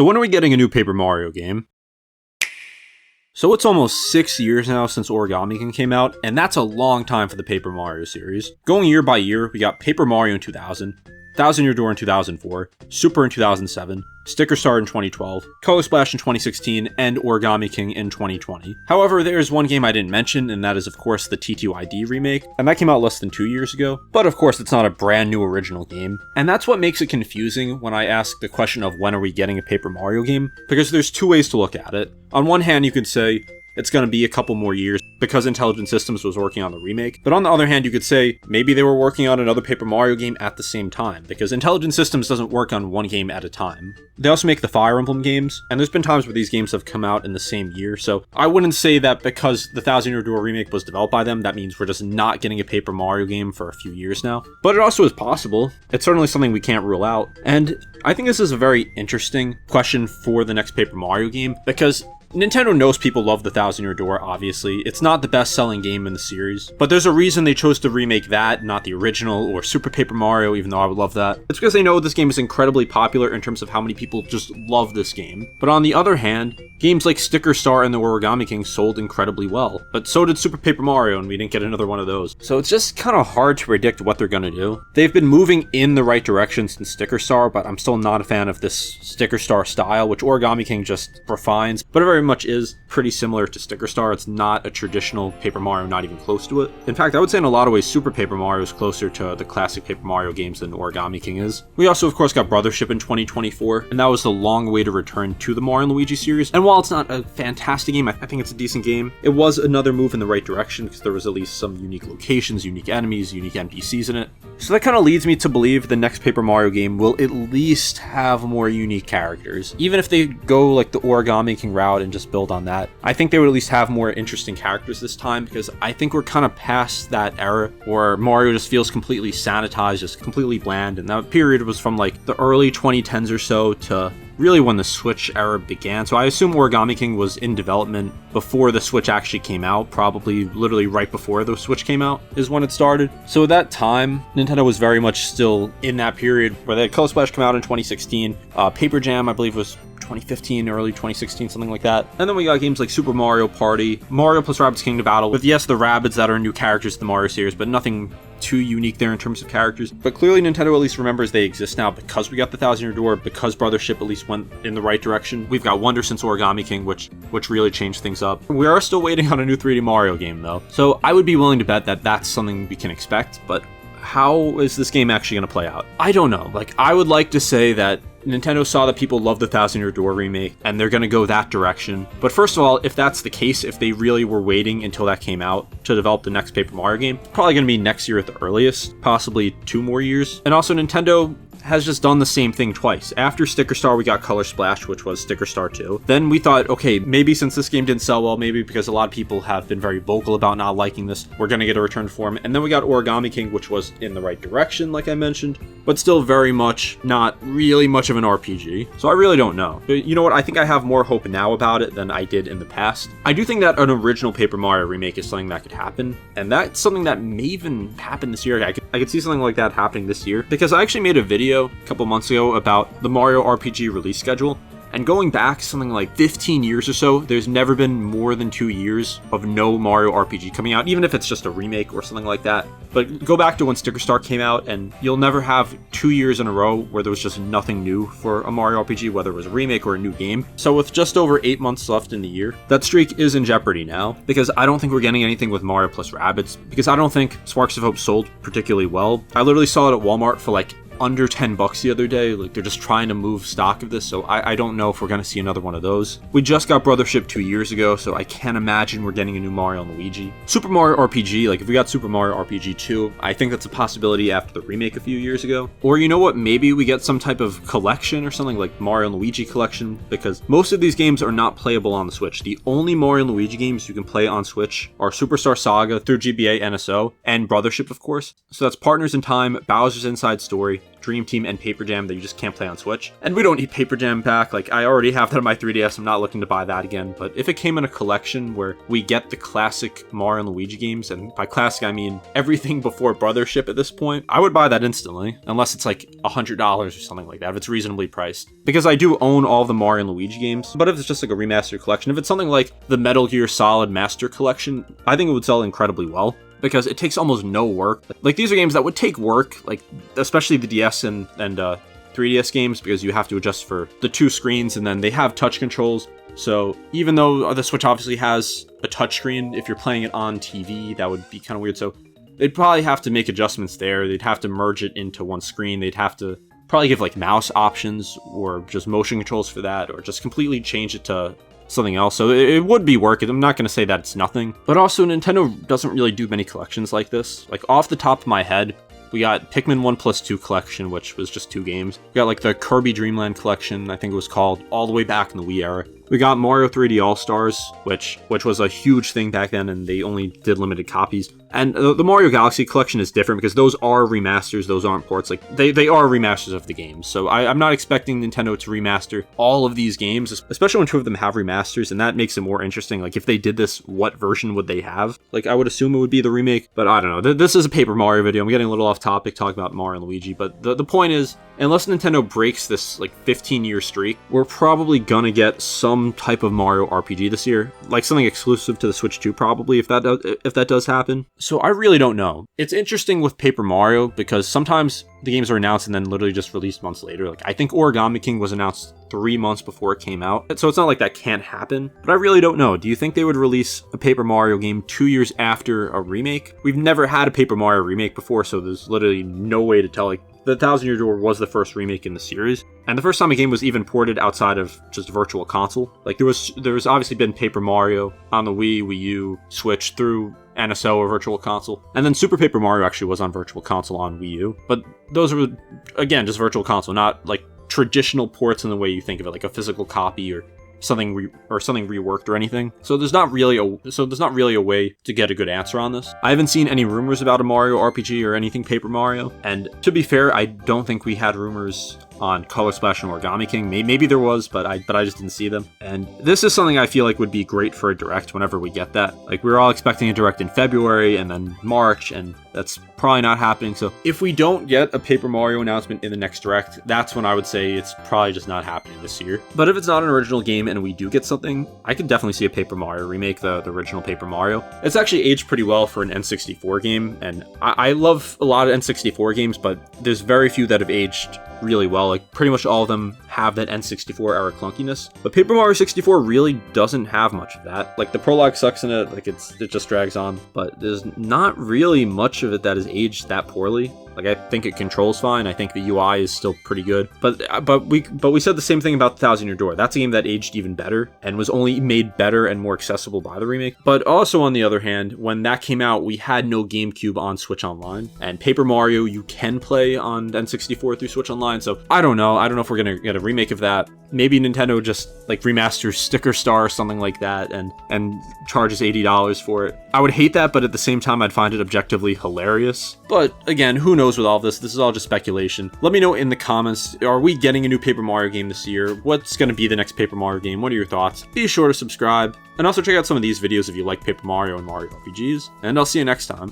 So when are we getting a new Paper Mario game? So it's almost 6 years now since Origami King came out, and that's a long time for the Paper Mario series. Going year by year, we got Paper Mario in 2000, Thousand Year Door in 2004, Super in 2007, Sticker Star in 2012, Color Splash in 2016, and Origami King in 2020. However, there is one game I didn't mention, and that is of course the TTYD remake, and that came out less than 2 years ago. But of course, it's not a brand new original game, and that's what makes it confusing when I ask the question of when are we getting a Paper Mario game, because there's two ways to look at it. On one hand, you could say, it's going to be a couple more years because Intelligent Systems was working on the remake. But on the other hand, you could say maybe they were working on another Paper Mario game at the same time, because Intelligent Systems doesn't work on one game at a time. They also make the Fire Emblem games, and there's been times where these games have come out in the same year, so I wouldn't say that because the Thousand Year Door remake was developed by them, that means we're just not getting a Paper Mario game for a few years now. But it also is possible. It's certainly something we can't rule out. And I think this is a very interesting question for the next Paper Mario game, because Nintendo knows people love the Thousand Year Door, obviously. It's not the best-selling game in the series, but there's a reason they chose to remake that, not the original, or Super Paper Mario, even though I would love that. It's because they know this game is incredibly popular in terms of how many people just love this game. But on the other hand, games like Sticker Star and the Origami King sold incredibly well, but so did Super Paper Mario, and we didn't get another one of those. So it's just kind of hard to predict what they're gonna do. They've been moving in the right direction since Sticker Star, but I'm still not a fan of this Sticker Star style, which Origami King just refines, but it very much is pretty similar to Sticker Star. It's not a traditional Paper Mario, not even close to it. In fact, I would say in a lot of ways Super Paper Mario is closer to the classic Paper Mario games than Origami King is. We also of course got Brothership in 2024, and that was the long way to return to the Mario Luigi series. And while it's not a fantastic game, I think it's a decent game. It was another move in the right direction because there was at least some unique locations, unique enemies, unique NPCs in it. So that kind of leads me to believe the next Paper Mario game will at least have more unique characters. Even if they go like the Origami King route and just build on that, I think they would at least have more interesting characters this time, because I think we're kind of past that era where Mario just feels completely sanitized, just completely bland, and that period was from like the early 2010s or so to really when the Switch era began. So I assume Origami King was in development before the Switch actually came out, probably literally right before the Switch came out is when it started. So at that time, Nintendo was very much still in that period where they had Color Splash come out in 2016, Paper Jam I believe was 2015, early 2016, something like that. And then we got games like Super Mario Party, Mario plus Rabbids Kingdom Battle, with yes, the Rabbids that are new characters to the Mario series, but nothing too unique there in terms of characters. But clearly Nintendo at least remembers they exist now because we got the Thousand Year Door, because Brothership at least went in the right direction. We've got Wonder since Origami King, which really changed things up. We are still waiting on a new 3D Mario game though, so I would be willing to bet that that's something we can expect, but how is this game actually going to play out? I don't know. Like, I would like to say that Nintendo saw that people love the Thousand Year Door remake, and they're going to go that direction. But first of all, if that's the case, if they really were waiting until that came out to develop the next Paper Mario game, it's probably going to be next year at the earliest, possibly 2 more years. And also Nintendo has just done the same thing twice. After Sticker Star, we got Color Splash, which was Sticker Star 2. Then we thought, okay, maybe since this game didn't sell well, maybe because a lot of people have been very vocal about not liking this, we're going to get a return form. And then we got Origami King, which was in the right direction, like I mentioned, but still very much not really much of an RPG. So I really don't know. But you know what? I think I have more hope now about it than I did in the past. I do think that an original Paper Mario remake is something that could happen, and that's something that may even happen this year. I could see something like that happening this year, because I actually made a video a couple months ago about the Mario RPG release schedule, and going back something like 15 years or so, there's never been more than 2 years of no Mario RPG coming out, even if it's just a remake or something like that. But go back to when Sticker Star came out, and you'll never have 2 years in a row where there was just nothing new for a Mario RPG, whether it was a remake or a new game. So with just over 8 months left in the year, that streak is in jeopardy now, because I don't think we're getting anything with Mario plus Rabbids, because I don't think Sparks of Hope sold particularly well. I literally saw it at Walmart for like under $10 the other day. Like, they're just trying to move stock of this, so I don't know if we're going to see another one of those. We just got Brothership 2 years ago, so I can't imagine we're getting a new Mario and Luigi. Super Mario RPG, like if we got Super Mario RPG 2, I think that's a possibility after the remake a few years ago. Or you know what, maybe we get some type of collection or something like Mario and Luigi collection, because most of these games are not playable on the Switch. The only Mario and Luigi games you can play on Switch are Superstar Saga through GBA NSO, and Brothership of course. So that's Partners in Time, Bowser's Inside Story, Dream Team and Paper Jam that you just can't play on Switch. And we don't need Paper Jam back. Like, I already have that on my 3DS. I'm not looking to buy that again. But if it came in a collection where we get the classic Mario and Luigi games, and by classic I mean everything before Brothership at this point, I would buy that instantly, unless it's like $100 or something like that, if it's reasonably priced. Because I do own all the Mario and Luigi games, but if it's just like a remastered collection, if it's something like the Metal Gear Solid Master Collection, I think it would sell incredibly well. Because it takes almost no work. Like, these are games that would take work, like, especially the DS and 3DS games, because you have to adjust for the 2 screens, and then they have touch controls. So even though the Switch obviously has a touchscreen, if you're playing it on TV, that would be kind of weird. So they'd probably have to make adjustments there. They'd have to merge it into one screen. They'd have to probably give, like, mouse options, or just motion controls for that, or just completely change it to something else. So it would be worth it. I'm not going to say that it's nothing. But also, Nintendo doesn't really do many collections like this. Like, off the top of my head, we got Pikmin 1+2 collection, which was just 2 games. We got, like, the Kirby Dream Land collection, I think it was called, all the way back in the Wii era. We got Mario 3D All-Stars, which was a huge thing back then, and they only did limited copies. And the Mario Galaxy collection is different because those are remasters, those aren't ports. Like, they are remasters of the games. So I'm not expecting Nintendo to remaster all of these games, especially when 2 of them have remasters, and that makes it more interesting. Like, if they did this, what version would they have? Like, I would assume it would be the remake, but I don't know. This is a Paper Mario video. I'm getting a little off topic talking about Mario and Luigi, but the point is, unless Nintendo breaks this, like, 15-year streak, we're probably gonna get some type of Mario RPG this year. Like, something exclusive to the Switch 2, probably, if that does happen. So I really don't know. It's interesting with Paper Mario because sometimes the games are announced and then literally just released months later. Like, I think Origami King was announced 3 months before it came out. So it's not like that can't happen, but I really don't know. Do you think they would release a Paper Mario game 2 years after a remake? We've never had a Paper Mario remake before, so there's literally no way to tell. Like, the Thousand Year Door was the first remake in the series, and the first time a game was even ported outside of just Virtual Console. Like, there was obviously been Paper Mario on the Wii, Wii U, Switch, through NSO or Virtual Console, and then Super Paper Mario actually was on Virtual Console on Wii U, but those were, again, just Virtual Console, not like traditional ports in the way you think of it, like a physical copy or something reworked or anything. So there's not really a way to get a good answer on this. I haven't seen any rumors about a Mario RPG or anything Paper Mario, and to be fair, I don't think we had rumors on Color Splash and Origami King. Maybe there was, but I just didn't see them. And this is something I feel like would be great for a Direct whenever we get that. Like, we were all expecting a Direct in February and then March, and that's probably not happening. So if we don't get a Paper Mario announcement in the next Direct, that's when I would say it's probably just not happening this year. But if it's not an original game and we do get something, I could definitely see a Paper Mario remake, the original Paper Mario. It's actually aged pretty well for an N64 game, and I love a lot of N64 games, but there's very few that have aged really well. Like, pretty much all of them have that N64 era clunkiness, but Paper Mario 64 really doesn't have much of that. Like, the prologue sucks in it, like it just drags on, but there's not really much of it that is aged that poorly. Like, I think it controls fine. I think the UI is still pretty good. But we said the same thing about the Thousand Year Door. That's a game that aged even better and was only made better and more accessible by the remake. But also, on the other hand, when that came out, we had no GameCube on Switch Online. And Paper Mario you can play on N64 through Switch Online. So I don't know. I don't know if we're gonna get a remake of that. Maybe Nintendo just like remasters Sticker Star or something like that and charges $80 for it. I would hate that, but at the same time, I'd find it objectively hilarious. But again, who knows with all this? This is all just speculation. Let me know in the comments, are we getting a new Paper Mario game this year? What's going to be the next Paper Mario game? What are your thoughts? Be sure to subscribe, and also check out some of these videos if you like Paper Mario and Mario RPGs, and I'll see you next time.